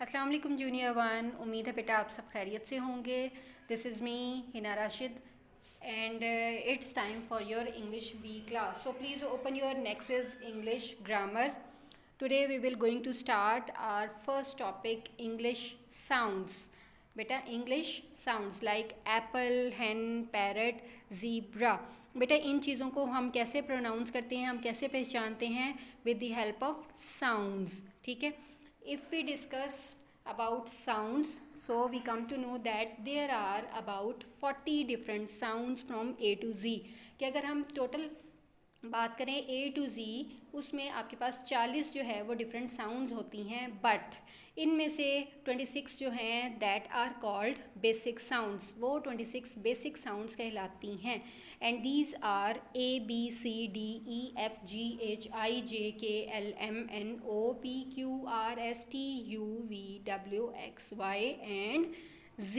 अस्सलाम वालेकुम junior one. उम्मीद है बेटा आप सब खैरियत से होंगे। This is me Hina Rashid and it's time for your English B class. So please open your Nexus English Grammar. Today we will going to start our first topic, English sounds. बेटा English sounds like apple, hen, parrot, zebra. बेटा इन चीज़ों को हम कैसे pronounce करते हैं, हम कैसे पहचानते हैं? With the help of sounds. ठीक है. If we discuss about sounds, so we come to know that there are about 40 different sounds from A to Z. कि अगर हम टोटल बात करें A to Z, उसमें आपके पास 40 जो है वो डिफरेंट साउंड्स होती हैं, बट इनमें से 26 जो हैं that are called basic sounds. वो 26 बेसिक साउंड्स कहलाती हैं. And these are ABCDEFGHIJKLMNOPQRSTUVWXY and Z.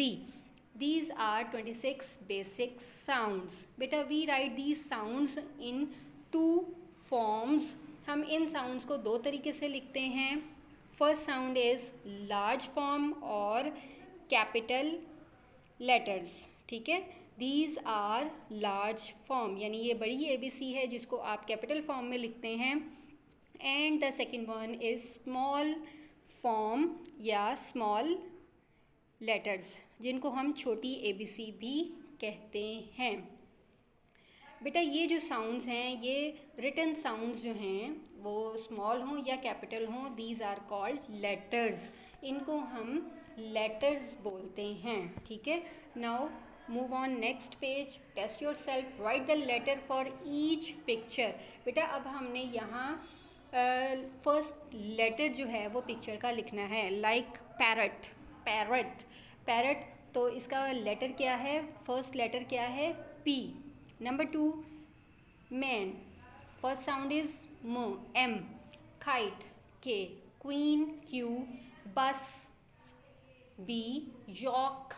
These are 26 basic sounds. Beta, we write these sounds in two forms. हम इन साउंड्स को दो तरीके से लिखते हैं. First sound is large form और कैपिटल लेटर्स. ठीक है. दीज आर लार्ज फॉर्म, यानी ये बड़ी ABC है जिसको आप कैपिटल फॉर्म में लिखते हैं. And the second one is small form या स्मॉल लेटर्स, जिनको हम छोटी ABC भी कहते हैं. बेटा ये जो साउंड्स हैं, ये रिटन साउंड्स जो हैं वो स्मॉल हों या कैपिटल हों, दीज आर कॉल्ड लेटर्स. इनको हम लेटर्स बोलते हैं. ठीक है. Now move on next page. Test yourself. Write the letter for each picture. बेटा अब हमने यहाँ फर्स्ट लेटर जो है वो पिक्चर का लिखना है. Like parrot. पैरट. पैरट, तो इसका लेटर क्या है? फर्स्ट लेटर क्या है? P. Number 2, man. First sound is M. Kite, K. Queen, Q. Bus, B. York,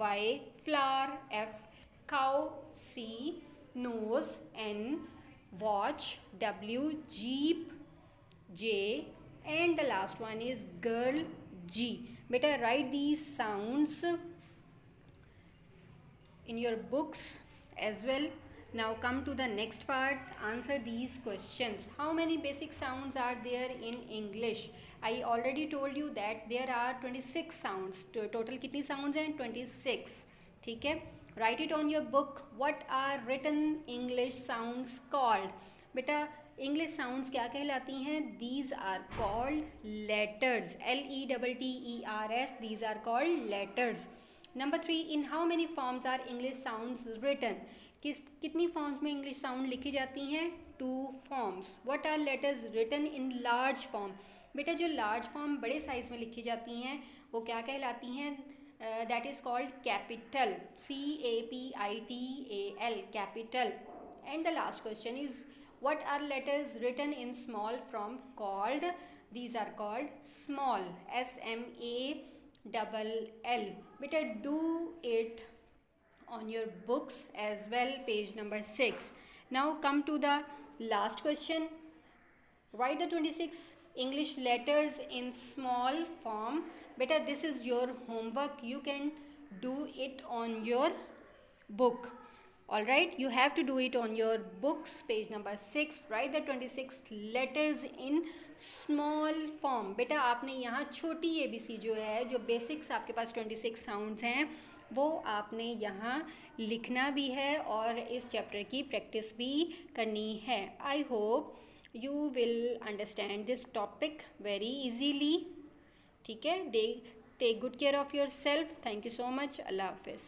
Y. Flower, F. Cow, C. Nose, N. Watch, W. Jeep, J. And the last one is girl, G. Better write these sounds in your books as well. Now come to the next part. Answer these questions. How many basic sounds are there in English? I already told you that there are 26 sounds. Total कितनी sounds हैं? 26. ठीक है. Write it on your book. What are written English sounds called? बेटा English sounds क्या कहलाती हैं? These are called letters. LETTERS. These are called letters. Number 3, in how many forms are English sounds written? कितनी forms में English sound लिखी जाती हैं? 2 forms. What are letters written in large form? बेटा जो लार्ज फॉर्म बड़े size में लिखी जाती हैं वो क्या कहलाती हैं? That is called capital. CAPITAL. Capital. And the last question is what are letters written in small form called? These are called small. SMALL. Better do it on your books as well. Page number 6. Now come to the last question. Write the 26 English letters in small form. Better this is your homework. You can do it on your book. Alright, you have to do it on your books. Page number 6. Write the 26 letters in small form. बेटा आपने यहाँ छोटी ABC जो है, जो basics आपके पास 26 sounds हैं, वो आपने यहाँ लिखना भी है और इस चैप्टर की प्रैक्टिस भी करनी है. I hope you will understand this topic very easily. ठीक है. Take good care of yourself. Thank you so much. Allah Hafiz.